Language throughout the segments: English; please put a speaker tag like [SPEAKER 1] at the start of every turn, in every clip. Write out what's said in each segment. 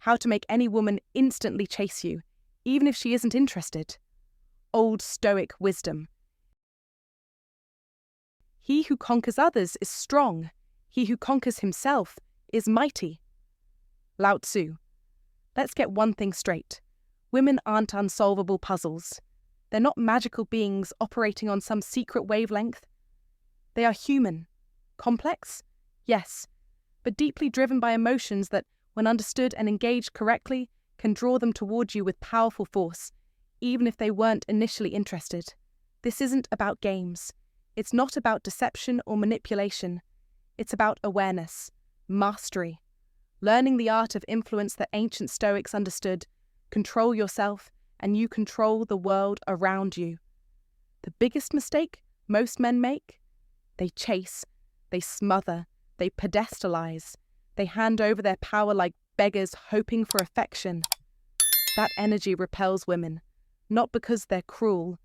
[SPEAKER 1] How to make any woman instantly chase you, even if she isn't interested. Old Stoic wisdom. He who conquers others is strong. He who conquers himself is mighty. Lao Tzu. Let's get one thing straight. Women aren't unsolvable puzzles. They're not magical beings operating on some secret wavelength. They are human. Complex? Yes, but deeply driven by emotions that, when understood and engaged correctly, can draw them toward you with powerful force, even if they weren't initially interested. This isn't about games. It's not about deception or manipulation. It's about awareness, mastery, learning the art of influence that ancient Stoics understood. Control yourself, and you control the world around you. The biggest mistake most men make? They chase, they smother, they pedestalize, they hand over their power like beggars hoping for affection. That energy repels women, not because they're cruel,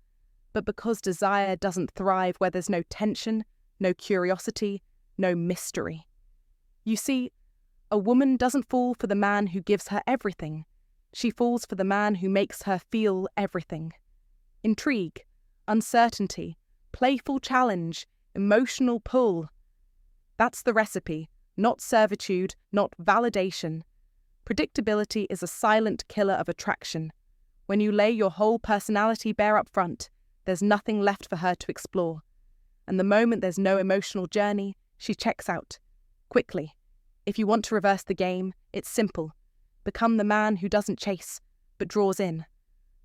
[SPEAKER 1] but because desire doesn't thrive where there's no tension, no curiosity, no mystery. You see, a woman doesn't fall for the man who gives her everything. She falls for the man who makes her feel everything. Intrigue, uncertainty, playful challenge, emotional pull. That's the recipe, not servitude, not validation. Predictability is a silent killer of attraction. When you lay your whole personality bare up front, there's nothing left for her to explore. And the moment there's no emotional journey, she checks out. Quickly. If you want to reverse the game, it's simple. Become the man who doesn't chase, but draws in.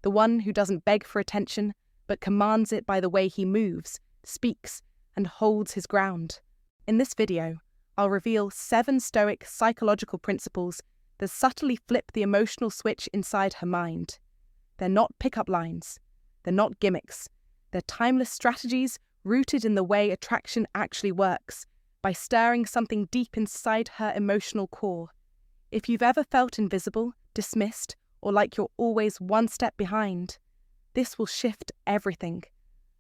[SPEAKER 1] The one who doesn't beg for attention, but commands it by the way he moves, speaks, and holds his ground. In this video, I'll reveal 7 Stoic psychological principles that subtly flip the emotional switch inside her mind. They're not pickup lines. They're not gimmicks. They're timeless strategies rooted in the way attraction actually works, by stirring something deep inside her emotional core. If you've ever felt invisible, dismissed, or like you're always one step behind, this will shift everything.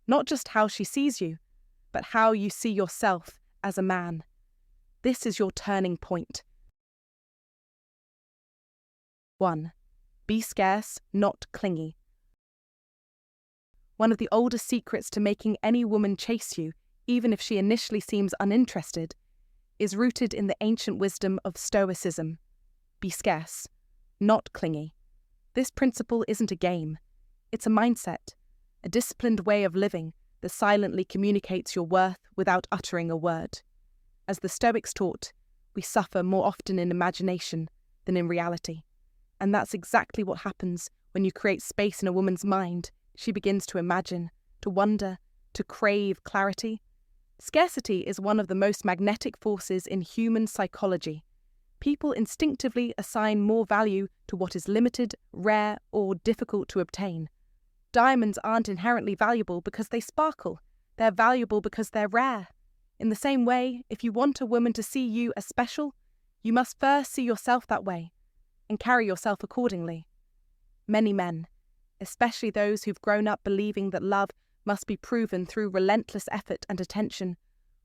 [SPEAKER 1] Not just how she sees you, but how you see yourself as a man. This is your turning point. 1. Be scarce, not clingy. One of the oldest secrets to making any woman chase you, even if she initially seems uninterested, is rooted in the ancient wisdom of Stoicism. Be scarce, not clingy. This principle isn't a game. It's a mindset, a disciplined way of living that silently communicates your worth without uttering a word. As the Stoics taught, we suffer more often in imagination than in reality. And that's exactly what happens when you create space in a woman's mind. She begins to imagine, to wonder, to crave clarity. Scarcity is one of the most magnetic forces in human psychology. People instinctively assign more value to what is limited, rare, or difficult to obtain. Diamonds aren't inherently valuable because they sparkle. They're valuable because they're rare. In the same way, if you want a woman to see you as special, you must first see yourself that way and carry yourself accordingly. Many men, especially those who've grown up believing that love must be proven through relentless effort and attention,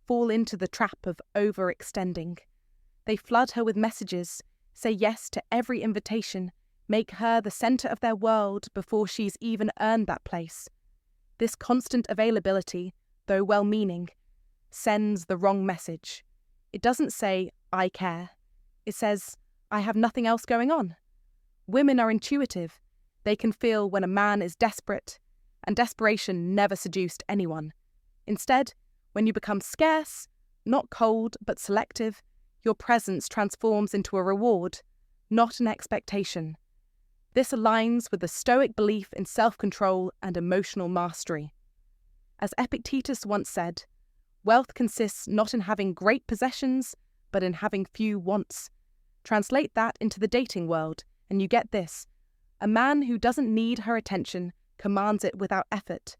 [SPEAKER 1] fall into the trap of overextending. They flood her with messages, say yes to every invitation, make her the center of their world before she's even earned that place. This constant availability, though well-meaning, sends the wrong message. It doesn't say, I care. It says, I have nothing else going on. Women are intuitive. They can feel when a man is desperate, and desperation never seduced anyone. Instead, when you become scarce, not cold but selective, your presence transforms into a reward, not an expectation. This aligns with the Stoic belief in self-control and emotional mastery. As Epictetus once said, wealth consists not in having great possessions, but in having few wants. Translate that into the dating world, and you get this. A man who doesn't need her attention commands it without effort.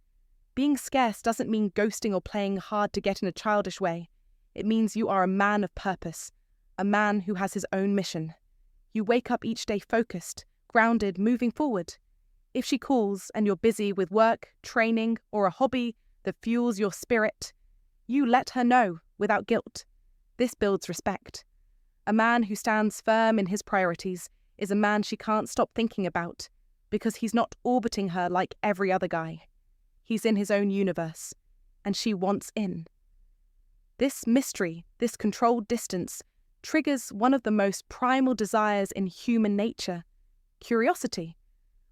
[SPEAKER 1] Being scarce doesn't mean ghosting or playing hard to get in a childish way. It means you are a man of purpose, a man who has his own mission. You wake up each day focused, grounded, moving forward. If she calls and you're busy with work, training, or a hobby that fuels your spirit, you let her know without guilt. This builds respect. A man who stands firm in his priorities is a man she can't stop thinking about because he's not orbiting her like every other guy. He's in his own universe, and she wants in. This mystery, this controlled distance, triggers one of the most primal desires in human nature, curiosity.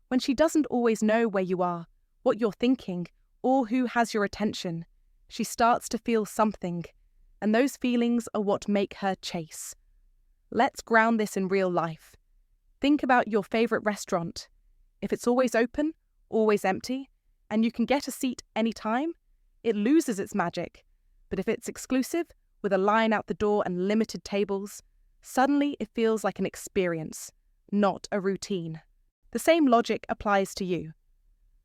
[SPEAKER 1] When she doesn't always know where you are, what you're thinking, or who has your attention, she starts to feel something, and those feelings are what make her chase. Let's ground this in real life. Think about your favorite restaurant. If it's always open, always empty, and you can get a seat anytime, it loses its magic. But if it's exclusive, with a line out the door and limited tables, suddenly it feels like an experience, not a routine. The same logic applies to you.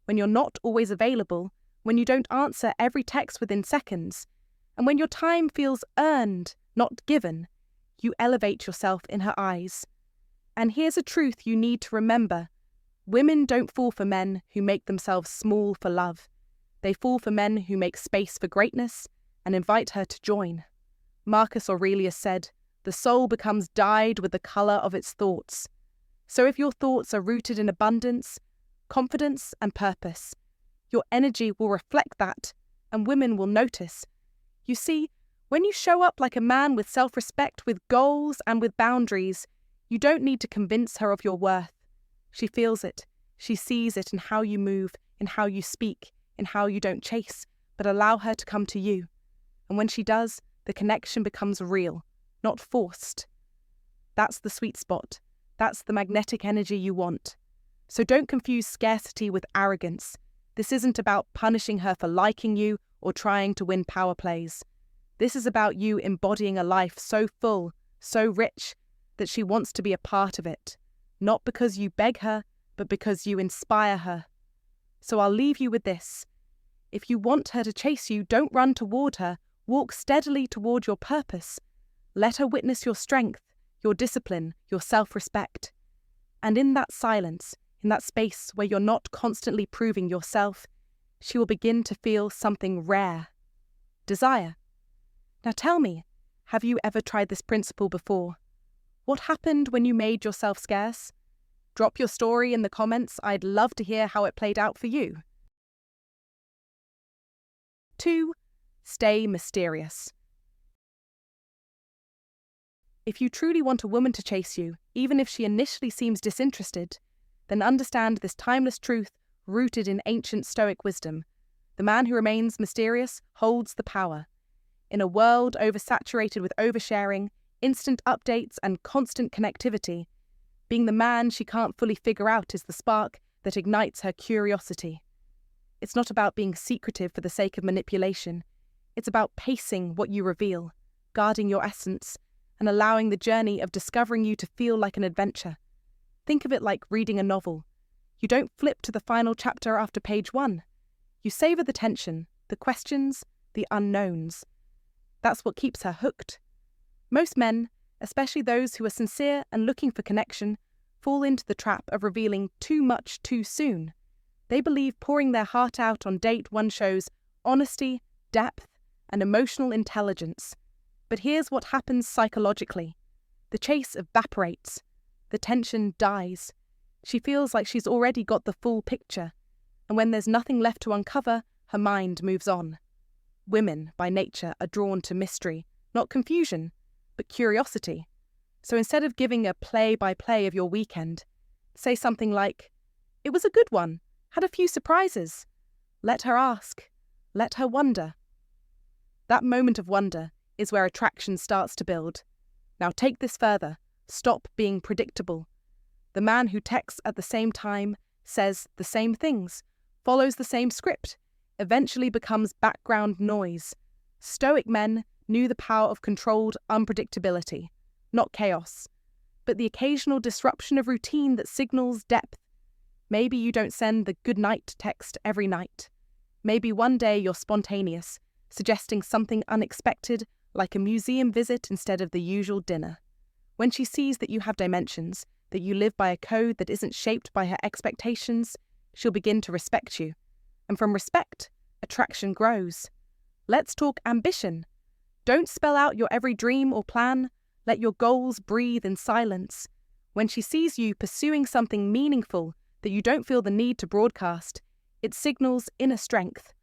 [SPEAKER 1] When you're not always available, when you don't answer every text within seconds, and when your time feels earned, not given, you elevate yourself in her eyes. And here's a truth you need to remember. Women don't fall for men who make themselves small for love. They fall for men who make space for greatness and invite her to join. Marcus Aurelius said, "The soul becomes dyed with the colour of its thoughts." So if your thoughts are rooted in abundance, confidence and purpose, your energy will reflect that, and women will notice. You see, when you show up like a man with self-respect, with goals and with boundaries, you don't need to convince her of your worth. She feels it. She sees it in how you move, in how you speak, in how you don't chase, but allow her to come to you. And when she does, the connection becomes real, not forced. That's the sweet spot. That's the magnetic energy you want. So don't confuse scarcity with arrogance. This isn't about punishing her for liking you or trying to win power plays. This is about you embodying a life so full, so rich, that she wants to be a part of it. Not because you beg her, but because you inspire her. So I'll leave you with this. If you want her to chase you, don't run toward her. Walk steadily toward your purpose. Let her witness your strength, your discipline, your self-respect. And in that silence, in that space where you're not constantly proving yourself, she will begin to feel something rare. Desire. Now tell me, have you ever tried this principle before? What happened when you made yourself scarce? Drop your story in the comments. I'd love to hear how it played out for you. 2. Stay mysterious. If you truly want a woman to chase you, even if she initially seems disinterested, then understand this timeless truth rooted in ancient Stoic wisdom. The man who remains mysterious holds the power. In a world oversaturated with oversharing, instant updates and constant connectivity, being the man she can't fully figure out is the spark that ignites her curiosity. It's not about being secretive for the sake of manipulation. It's about pacing what you reveal, guarding your essence, and allowing the journey of discovering you to feel like an adventure. Think of it like reading a novel. You don't flip to the final chapter after page 1. You savor the tension, the questions, the unknowns. That's what keeps her hooked. Most men, especially those who are sincere and looking for connection, fall into the trap of revealing too much too soon. They believe pouring their heart out on date 1 shows honesty, depth, and emotional intelligence. But here's what happens psychologically. The chase evaporates. The tension dies. She feels like she's already got the full picture, and when there's nothing left to uncover, her mind moves on. Women, by nature, are drawn to mystery, not confusion, but curiosity. So instead of giving a play-by-play of your weekend, say something like, "It was a good one, had a few surprises." Let her ask. Let her wonder. That moment of wonder is where attraction starts to build. Now take this further. Stop being predictable. The man who texts at the same time, says the same things, follows the same script, eventually becomes background noise. Stoic men knew the power of controlled unpredictability, not chaos, but the occasional disruption of routine that signals depth. Maybe you don't send the good night text every night. Maybe one day you're spontaneous, suggesting something unexpected, like a museum visit instead of the usual dinner. When she sees that you have dimensions, that you live by a code that isn't shaped by her expectations, she'll begin to respect you. And from respect, attraction grows. Let's talk ambition. Don't spell out your every dream or plan. Let your goals breathe in silence. When she sees you pursuing something meaningful that you don't feel the need to broadcast, it signals inner strength.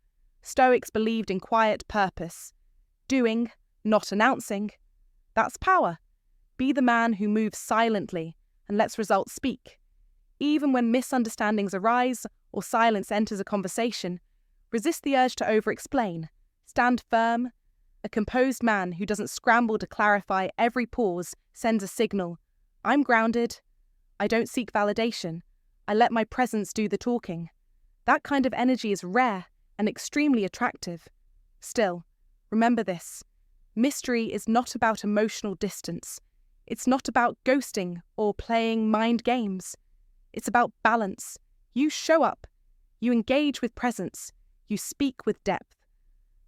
[SPEAKER 1] Stoics believed in quiet purpose. Doing, not announcing. That's power. Be the man who moves silently and lets results speak. Even when misunderstandings arise or silence enters a conversation, resist the urge to over-explain. Stand firm. A composed man who doesn't scramble to clarify every pause sends a signal. I'm grounded. I don't seek validation. I let my presence do the talking. That kind of energy is rare and extremely attractive. Still, remember this. Mystery is not about emotional distance. It's not about ghosting or playing mind games. It's about balance. You show up. You engage with presence. You speak with depth.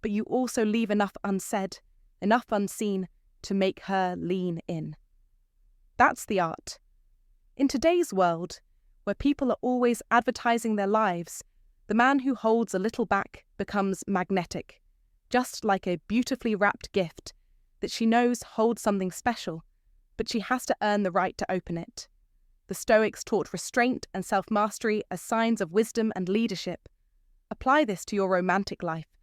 [SPEAKER 1] But you also leave enough unsaid, enough unseen to make her lean in. That's the art. In today's world, where people are always advertising their lives, the man who holds a little back becomes magnetic, just like a beautifully wrapped gift that she knows holds something special, but she has to earn the right to open it. The Stoics taught restraint and self-mastery as signs of wisdom and leadership. Apply this to your romantic life,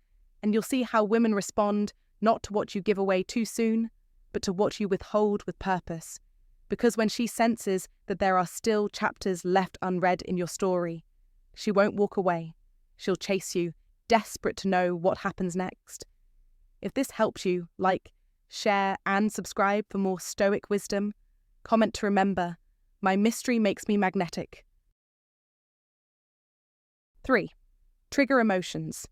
[SPEAKER 1] and you'll see how women respond not to what you give away too soon, but to what you withhold with purpose. Because when she senses that there are still chapters left unread in your story, she won't walk away. She'll chase you, desperate to know what happens next. If this helps you, like, share, and subscribe for more Stoic wisdom. Comment to remember, my mystery makes me magnetic. 3. Trigger emotions.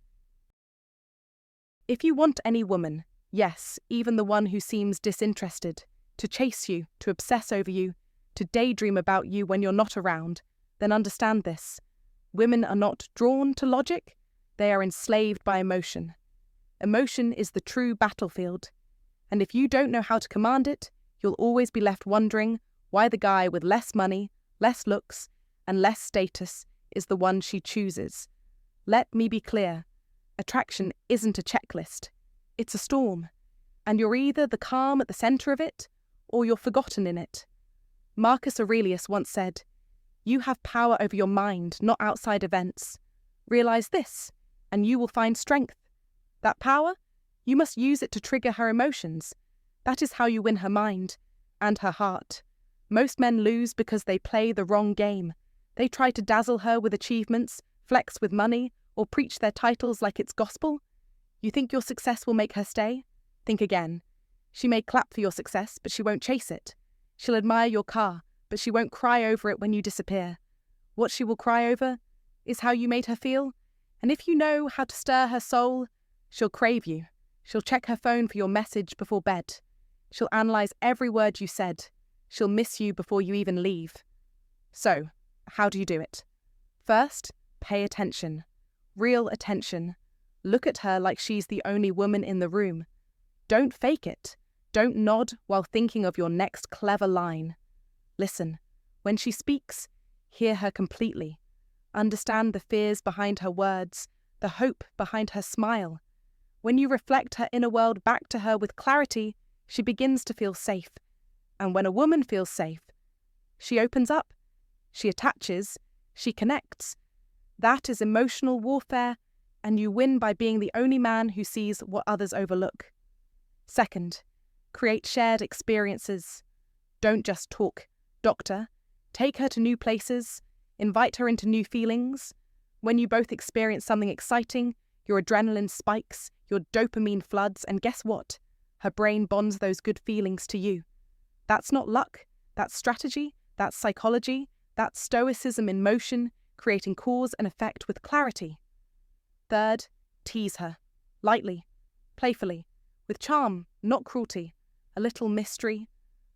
[SPEAKER 1] If you want any woman, yes, even the one who seems disinterested, to chase you, to obsess over you, to daydream about you when you're not around, then understand this. Women are not drawn to logic, they are enslaved by emotion. Emotion is the true battlefield, and if you don't know how to command it, you'll always be left wondering why the guy with less money, less looks, and less status is the one she chooses. Let me be clear, attraction isn't a checklist, it's a storm, and you're either the calm at the centre of it, or you're forgotten in it. Marcus Aurelius once said, "You have power over your mind, not outside events. Realize this, and you will find strength. That power, you must use it to trigger her emotions. That is how you win her mind, and her heart. Most men lose because they play the wrong game. They try to dazzle her with achievements, flex with money, or preach their titles like it's gospel. You think your success will make her stay? Think again. She may clap for your success, but she won't chase it. She'll admire your car, but she won't cry over it when you disappear. What she will cry over is how you made her feel, and if you know how to stir her soul, she'll crave you. She'll check her phone for your message before bed. She'll analyse every word you said. She'll miss you before you even leave. So, how do you do it? First, pay attention. Real attention. Look at her like she's the only woman in the room. Don't fake it. Don't nod while thinking of your next clever line. Listen. When she speaks, hear her completely. Understand the fears behind her words, the hope behind her smile. When you reflect her inner world back to her with clarity, she begins to feel safe. And when a woman feels safe, she opens up, she attaches, she connects. That is emotional warfare, and you win by being the only man who sees what others overlook. Second, create shared experiences. Don't just talk. Doctor, take her to new places, invite her into new feelings. When you both experience something exciting, your adrenaline spikes, your dopamine floods, and guess what? Her brain bonds those good feelings to you. That's not luck, that's strategy, that's psychology, that's stoicism in motion, creating cause and effect with clarity. Third, tease her. Lightly, playfully, with charm, not cruelty, a little mystery,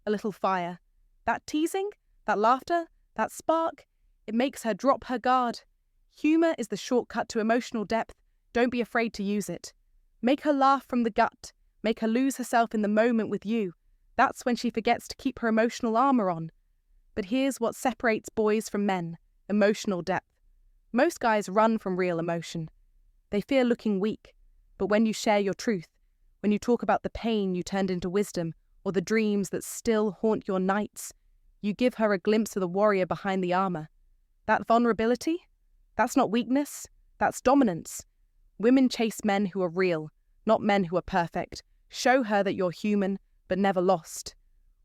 [SPEAKER 1] a little fire. That teasing, that laughter, that spark, it makes her drop her guard. Humour is the shortcut to emotional depth. Don't be afraid to use it. Make her laugh from the gut. Make her lose herself in the moment with you. That's when she forgets to keep her emotional armour on. But here's what separates boys from men: emotional depth. Most guys run from real emotion. They fear looking weak. But when you share your truth, when you talk about the pain you turned into wisdom, or the dreams that still haunt your nights, You give her a glimpse of the warrior behind the armor. That vulnerability? That's not weakness, that's dominance. Women chase men who are real, not men who are perfect. Show her that you're human, but never lost.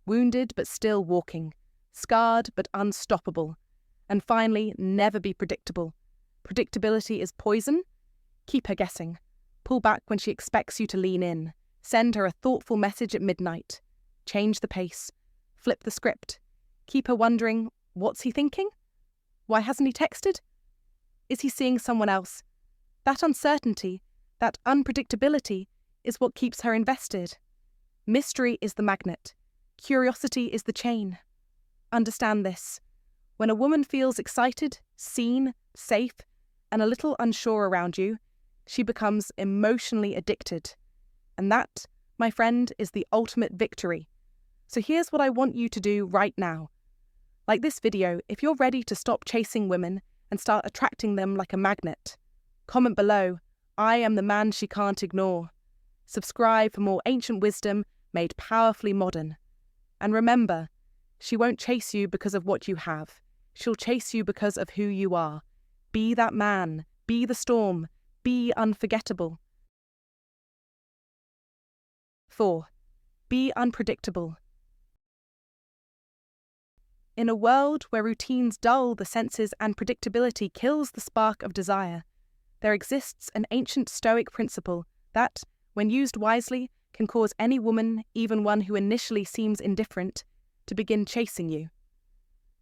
[SPEAKER 1] Wounded, but still walking. Scarred, but unstoppable. And finally, never be predictable. Predictability is poison. Keep her guessing. Pull back when she expects you to lean in. Send her a thoughtful message at midnight. Change the pace. Flip the script. Keep her wondering, what's he thinking? Why hasn't he texted? Is he seeing someone else? That uncertainty, that unpredictability, is what keeps her invested. Mystery is the magnet. Curiosity is the chain. Understand this. When a woman feels excited, seen, safe, and a little unsure around you, she becomes emotionally addicted. And that, my friend, is the ultimate victory. So here's what I want you to do right now. Like this video, if you're ready to stop chasing women and start attracting them like a magnet, comment below, I am the man she can't ignore. Subscribe for more ancient wisdom made powerfully modern. And remember, she won't chase you because of what you have. She'll chase you because of who you are. Be that man. Be the storm. Be unforgettable. 4. Be unpredictable. In a world where routines dull the senses and predictability kills the spark of desire, there exists an ancient Stoic principle that, when used wisely, can cause any woman, even one who initially seems indifferent, to begin chasing you.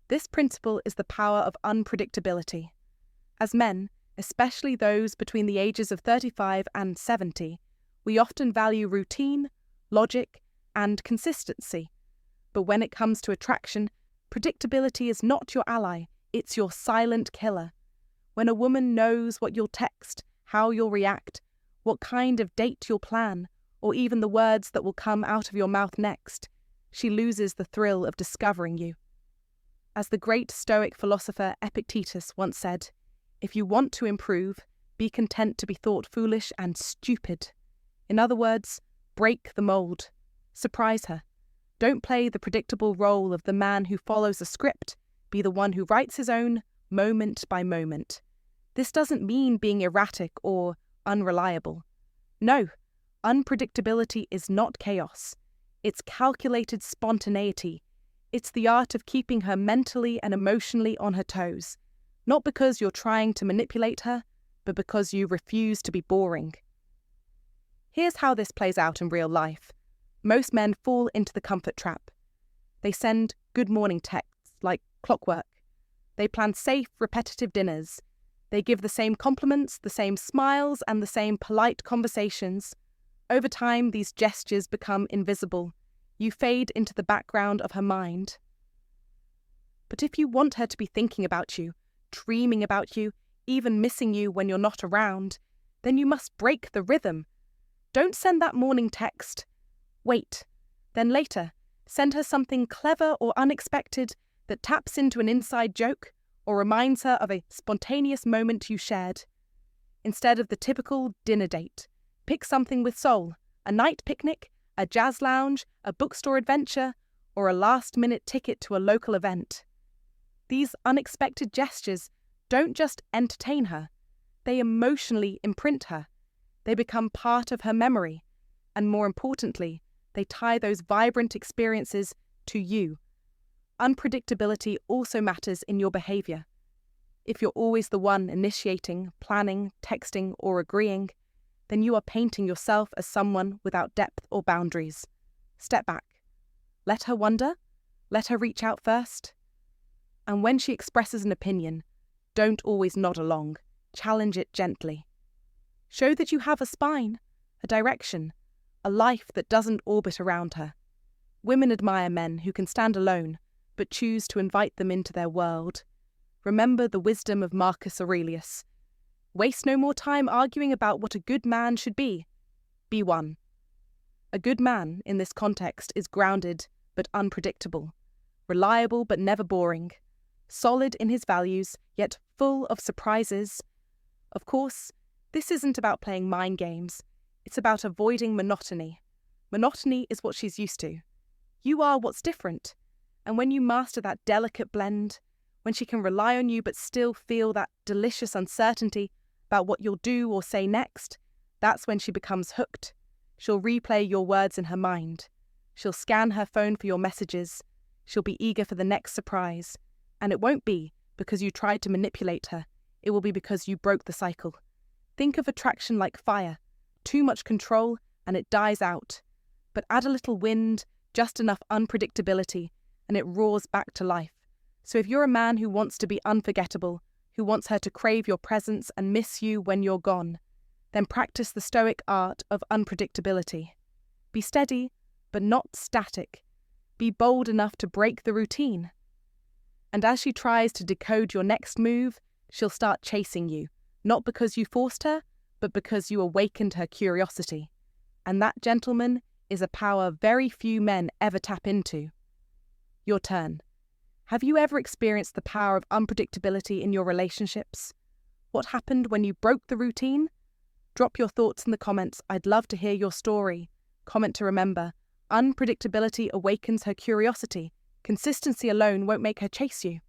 [SPEAKER 1] This principle is the power of unpredictability. As men, especially those between the ages of 35 and 70, we often value routine, logic, and consistency. But when it comes to attraction, predictability is not your ally, it's your silent killer. When a woman knows what you'll text, how you'll react, what kind of date you'll plan, or even the words that will come out of your mouth next, she loses the thrill of discovering you. As the great Stoic philosopher Epictetus once said, if you want to improve, be content to be thought foolish and stupid. In other words, break the mold. Surprise her. Don't play the predictable role of the man who follows a script. Be the one who writes his own, moment by moment. This doesn't mean being erratic or unreliable. No, unpredictability is not chaos. It's calculated spontaneity. It's the art of keeping her mentally and emotionally on her toes. Not because you're trying to manipulate her, but because you refuse to be boring. Here's how this plays out in real life. Most men fall into the comfort trap. They send good morning texts like clockwork. They plan safe, repetitive dinners. They give the same compliments, the same smiles, and the same polite conversations. Over time, these gestures become invisible. You fade into the background of her mind. But if you want her to be thinking about you, dreaming about you, even missing you when you're not around, then you must break the rhythm. Don't send that morning text. Wait. Then later, send her something clever or unexpected that taps into an inside joke or reminds her of a spontaneous moment you shared. Instead of the typical dinner date, pick something with soul, a night picnic, a jazz lounge, a bookstore adventure, or a last-minute ticket to a local event. These unexpected gestures don't just entertain her, they emotionally imprint her. They become part of her memory, and more importantly, they tie those vibrant experiences to you. Unpredictability also matters in your behavior. If you're always the one initiating, planning, texting, or agreeing, then you are painting yourself as someone without depth or boundaries. Step back. Let her wonder. Let her reach out first. And when she expresses an opinion, don't always nod along. Challenge it gently. Show that you have a spine, a direction, a life that doesn't orbit around her. Women admire men who can stand alone, but choose to invite them into their world. Remember the wisdom of Marcus Aurelius. Waste no more time arguing about what a good man should be. Be one. A good man, in this context, is grounded but unpredictable, reliable but never boring, solid in his values, yet full of surprises. Of course, this isn't about playing mind games. It's about avoiding monotony. Monotony is what she's used to. You are what's different. And when you master that delicate blend, when she can rely on you but still feel that delicious uncertainty about what you'll do or say next, that's when she becomes hooked. She'll replay your words in her mind. She'll scan her phone for your messages. She'll be eager for the next surprise. And it won't be because you tried to manipulate her. It will be because you broke the cycle. Think of attraction like fire. Too much control and it dies out. But add a little wind, just enough unpredictability, and it roars back to life. So if you're a man who wants to be unforgettable, who wants her to crave your presence and miss you when you're gone, then practice the Stoic art of unpredictability. Be steady, but not static. Be bold enough to break the routine. And as she tries to decode your next move, she'll start chasing you, not because you forced her, but because you awakened her curiosity. And that, gentleman, is a power very few men ever tap into. Your turn. Have you ever experienced the power of unpredictability in your relationships? What happened when you broke the routine? Drop your thoughts in the comments. I'd love to hear your story. Comment to remember, unpredictability awakens her curiosity. Consistency alone won't make her chase you.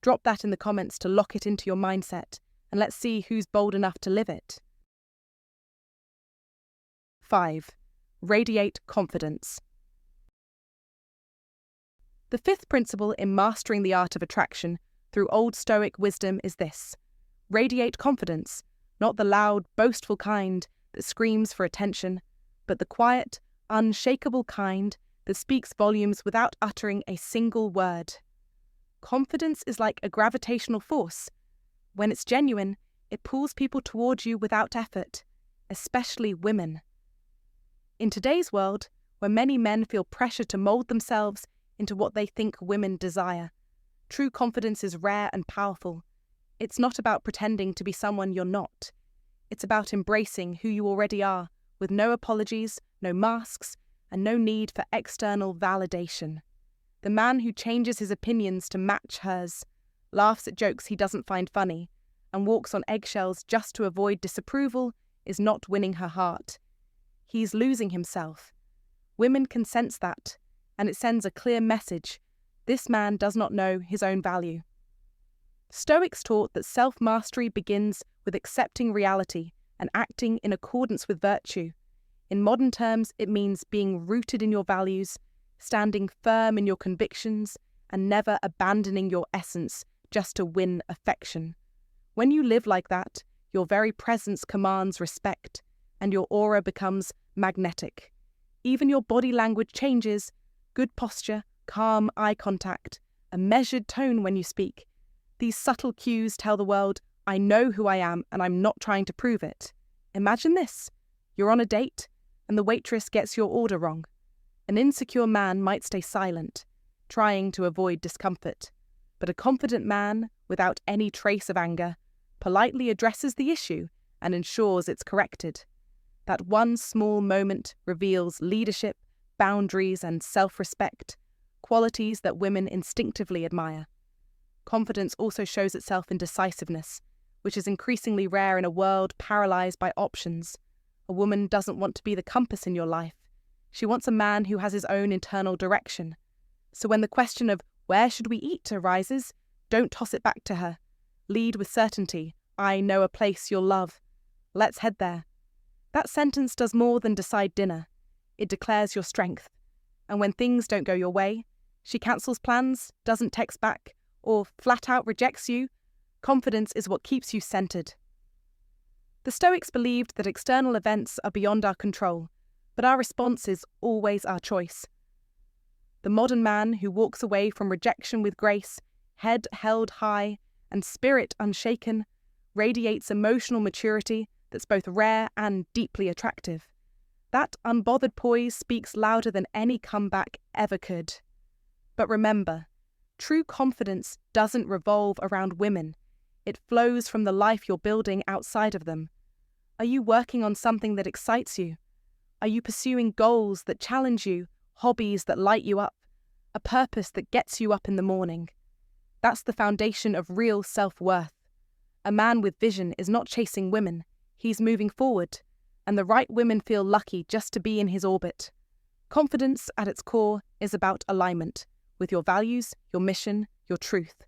[SPEAKER 1] Drop that in the comments to lock it into your mindset, and let's see who's bold enough to live it. 5. Radiate confidence. The fifth principle in mastering the art of attraction through Old Stoic wisdom is this: radiate confidence, not the loud, boastful kind that screams for attention, but the quiet, unshakable kind that speaks volumes without uttering a single word. Confidence is like a gravitational force. When it's genuine, it pulls people towards you without effort, especially women. In today's world, where many men feel pressure to mold themselves into what they think women desire, true confidence is rare and powerful. It's not about pretending to be someone you're not. It's about embracing who you already are, with no apologies, no masks, and no need for external validation. The man who changes his opinions to match hers, laughs at jokes he doesn't find funny, and walks on eggshells just to avoid disapproval is not winning her heart. He's losing himself. Women can sense that, and it sends a clear message: this man does not know his own value. Stoics taught that self-mastery begins with accepting reality and acting in accordance with virtue. In modern terms, it means being rooted in your values, standing firm in your convictions, and never abandoning your essence just to win affection. When you live like that, your very presence commands respect, and your aura becomes magnetic. Even your body language changes: good posture, calm eye contact, a measured tone when you speak. These subtle cues tell the world, I know who I am and I'm not trying to prove it. Imagine this: you're on a date and the waitress gets your order wrong. An insecure man might stay silent, trying to avoid discomfort. But a confident man, without any trace of anger, politely addresses the issue and ensures it's corrected. That one small moment reveals leadership, boundaries, and self-respect, qualities that women instinctively admire. Confidence also shows itself in decisiveness, which is increasingly rare in a world paralyzed by options. A woman doesn't want to be the compass in your life. She wants a man who has his own internal direction. So when the question of where should we eat arises, don't toss it back to her. Lead with certainty: I know a place you'll love. Let's head there. That sentence does more than decide dinner. It declares your strength. And when things don't go your way, she cancels plans, doesn't text back, or flat out rejects you, confidence is what keeps you centered. The Stoics believed that external events are beyond our control, but our response is always our choice. The modern man who walks away from rejection with grace, head held high, and spirit unshaken, radiates emotional maturity that's both rare and deeply attractive. That unbothered poise speaks louder than any comeback ever could. But remember, true confidence doesn't revolve around women. It flows from the life you're building outside of them. Are you working on something that excites you? Are you pursuing goals that challenge you, hobbies that light you up, a purpose that gets you up in the morning? That's the foundation of real self-worth. A man with vision is not chasing women. He's moving forward, and the right women feel lucky just to be in his orbit. Confidence, at its core, is about alignment, with your values, your mission, your truth.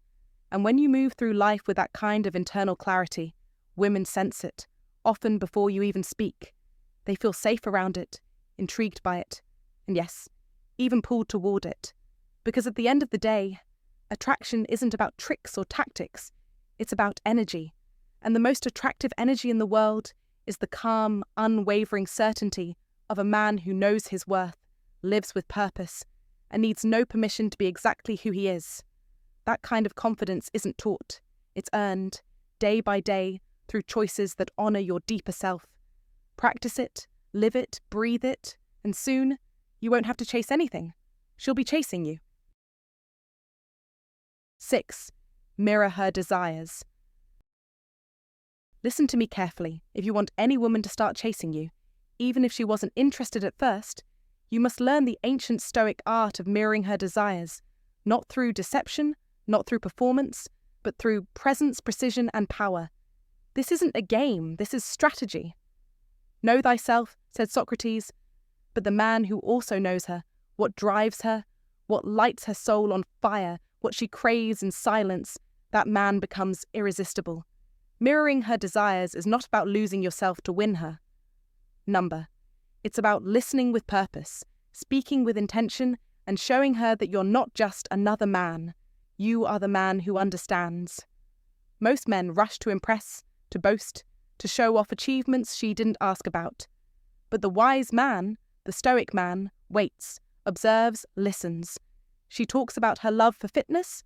[SPEAKER 1] And when you move through life with that kind of internal clarity, women sense it, often before you even speak. They feel safe around it, intrigued by it, and yes, even pulled toward it. Because at the end of the day, attraction isn't about tricks or tactics, it's about energy. And the most attractive energy in the world is the calm, unwavering certainty of a man who knows his worth, lives with purpose, and needs no permission to be exactly who he is. That kind of confidence isn't taught, it's earned, day by day, through choices that honor your deeper self. Practice it, live it, breathe it, and soon you won't have to chase anything. She'll be chasing you. 6. Mirror her desires. Listen to me carefully. If you want any woman to start chasing you, even if she wasn't interested at first, you must learn the ancient Stoic art of mirroring her desires, not through deception, not through performance, but through presence, precision, and power. This isn't a game, this is strategy. Know thyself, said Socrates, but the man who also knows her, what drives her, what lights her soul on fire, what she craves in silence, that man becomes irresistible. Mirroring her desires is not about losing yourself to win her. It's about listening with purpose, speaking with intention, and showing her that you're not just another man. You are the man who understands. Most men rush to impress, to boast, to show off achievements she didn't ask about. But the wise man, the Stoic man, waits, observes, listens. She talks about her love for fitness.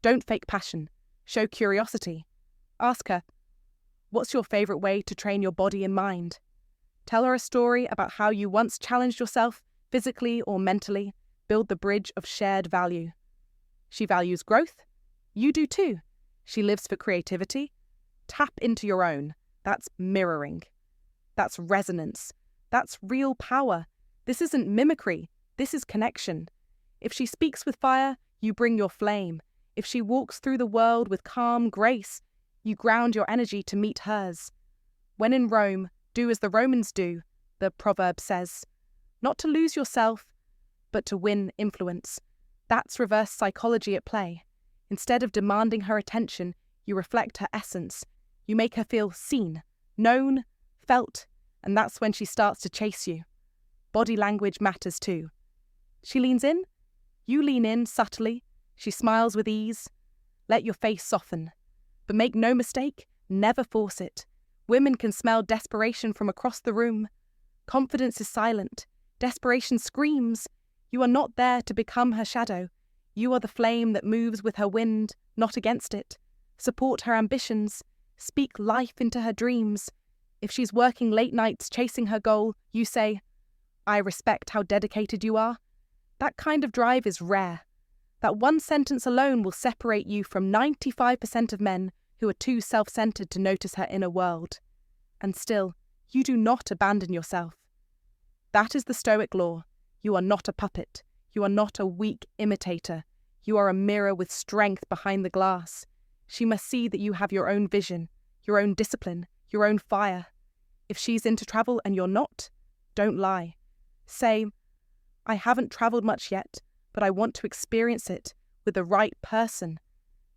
[SPEAKER 1] Don't fake passion. Show curiosity. Ask her, what's your favourite way to train your body and mind? Tell her a story about how you once challenged yourself, physically or mentally. Build the bridge of shared value. She values growth. You do too. She lives for creativity. Tap into your own. That's mirroring. That's resonance. That's real power. This isn't mimicry. This is connection. If she speaks with fire, you bring your flame. If she walks through the world with calm grace, you ground your energy to meet hers. When in Rome, do as the Romans do, the proverb says. Not to lose yourself, but to win influence. That's reverse psychology at play. Instead of demanding her attention, you reflect her essence. You make her feel seen, known, felt, and that's when she starts to chase you. Body language matters too. She leans in, you lean in subtly, she smiles with ease. Let your face soften. But make no mistake, never force it. Women can smell desperation from across the room. Confidence is silent. Desperation screams. You are not there to become her shadow. You are the flame that moves with her wind, not against it. Support her ambitions. Speak life into her dreams. If she's working late nights chasing her goal, you say, I respect how dedicated you are. That kind of drive is rare. That one sentence alone will separate you from 95% of men who are too self-centered to notice her inner world. And still, you do not abandon yourself. That is the Stoic law. You are not a puppet. You are not a weak imitator. You are a mirror with strength behind the glass. She must see that you have your own vision, your own discipline, your own fire. If she's into travel and you're not, don't lie. Say, I haven't travelled much yet, but I want to experience it with the right person.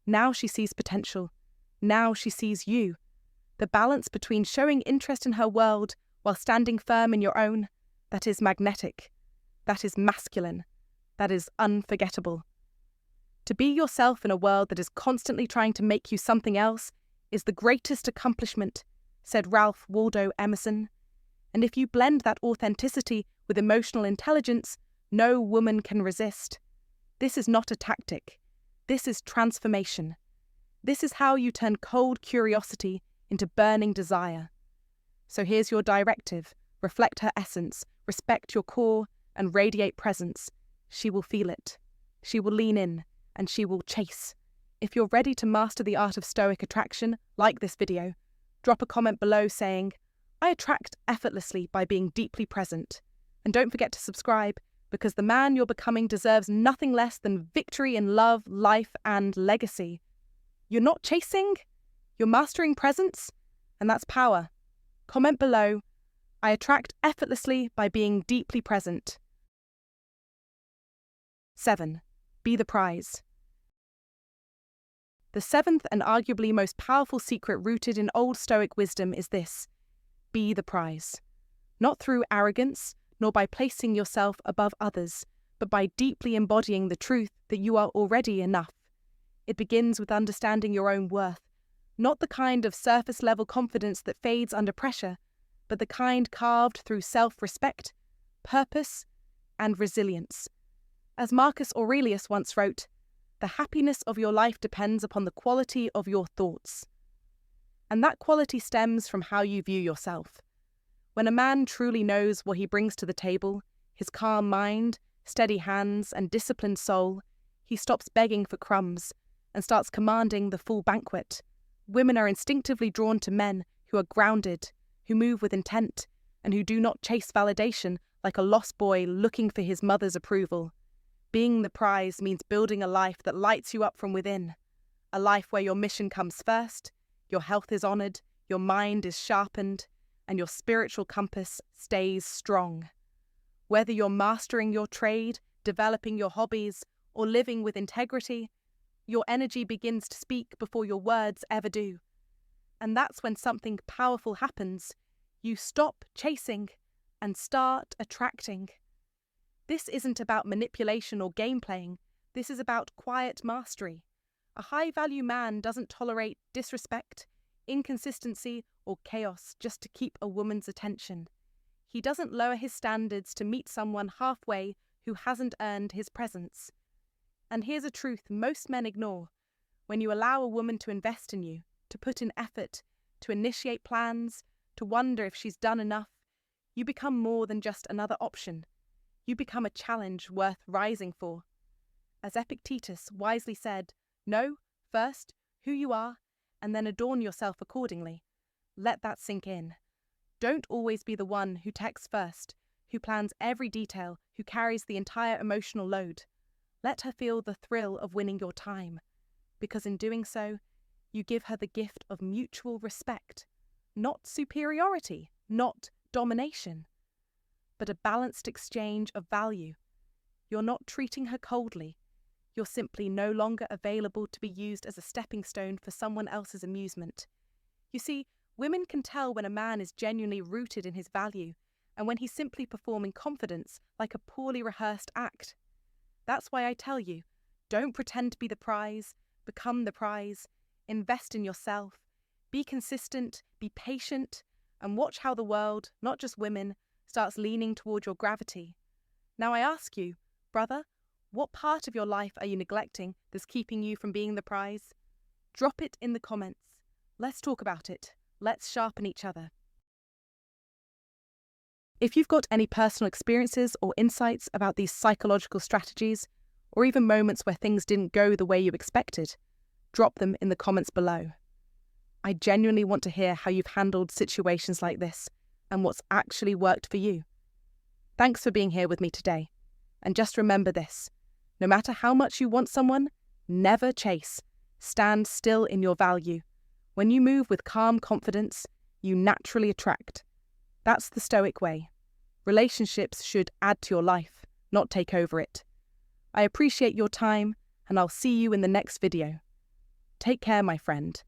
[SPEAKER 1] Now she sees potential. Now she sees you. The balance between showing interest in her world while standing firm in your own, that is magnetic. That is masculine. That is unforgettable. To be yourself in a world that is constantly trying to make you something else is the greatest accomplishment, said Ralph Waldo Emerson. And if you blend that authenticity with emotional intelligence, no woman can resist. This is not a tactic. This is transformation. This is how you turn cold curiosity into burning desire. So here's your directive. Reflect her essence, respect your core, and radiate presence. She will feel it. She will lean in, and she will chase. If you're ready to master the art of Stoic attraction, like this video. Drop a comment below saying, I attract effortlessly by being deeply present. And don't forget to subscribe, because the man you're becoming deserves nothing less than victory in love, life, and legacy. You're not chasing, you're mastering presence, and that's power. Comment below, I attract effortlessly by being deeply present. 7. Be the prize. The seventh and arguably most powerful secret rooted in Old Stoic wisdom is this: be the prize. Not through arrogance, nor by placing yourself above others, but by deeply embodying the truth that you are already enough. It begins with understanding your own worth, not the kind of surface-level confidence that fades under pressure, but the kind carved through self-respect, purpose, and resilience. As Marcus Aurelius once wrote, "The happiness of your life depends upon the quality of your thoughts." And that quality stems from how you view yourself. When a man truly knows what he brings to the table, his calm mind, steady hands, and disciplined soul, he stops begging for crumbs and starts commanding the full banquet. Women are instinctively drawn to men who are grounded, who move with intent, and who do not chase validation like a lost boy looking for his mother's approval. Being the prize means building a life that lights you up from within, a life where your mission comes first, your health is honoured, your mind is sharpened, and your spiritual compass stays strong. Whether you're mastering your trade, developing your hobbies, or living with integrity, your energy begins to speak before your words ever do. And that's when something powerful happens. You stop chasing and start attracting. This isn't about manipulation or game playing. This is about quiet mastery. A high-value man doesn't tolerate disrespect, inconsistency, or chaos just to keep a woman's attention. He doesn't lower his standards to meet someone halfway who hasn't earned his presence. And here's a truth most men ignore. When you allow a woman to invest in you, to put in effort, to initiate plans, to wonder if she's done enough, you become more than just another option. You become a challenge worth rising for. As Epictetus wisely said, know, first, who you are, and then adorn yourself accordingly. Let that sink in. Don't always be the one who texts first, who plans every detail, who carries the entire emotional load. Let her feel the thrill of winning your time, because in doing so, you give her the gift of mutual respect, not superiority, not domination, but a balanced exchange of value. You're not treating her coldly. You're simply no longer available to be used as a stepping stone for someone else's amusement. You see, women can tell when a man is genuinely rooted in his value and when he's simply performing confidence like a poorly rehearsed act. That's why I tell you, don't pretend to be the prize, become the prize, invest in yourself, be consistent, be patient, and watch how the world, not just women, starts leaning toward your gravity. Now I ask you, brother, what part of your life are you neglecting that's keeping you from being the prize? Drop it in the comments. Let's talk about it. Let's sharpen each other. If you've got any personal experiences or insights about these psychological strategies, or even moments where things didn't go the way you expected, drop them in the comments below. I genuinely want to hear how you've handled situations like this and what's actually worked for you. Thanks for being here with me today. And just remember this, no matter how much you want someone, never chase. Stand still in your value. When you move with calm confidence, you naturally attract. That's the Stoic way. Relationships should add to your life, not take over it. I appreciate your time, and I'll see you in the next video. Take care, my friend.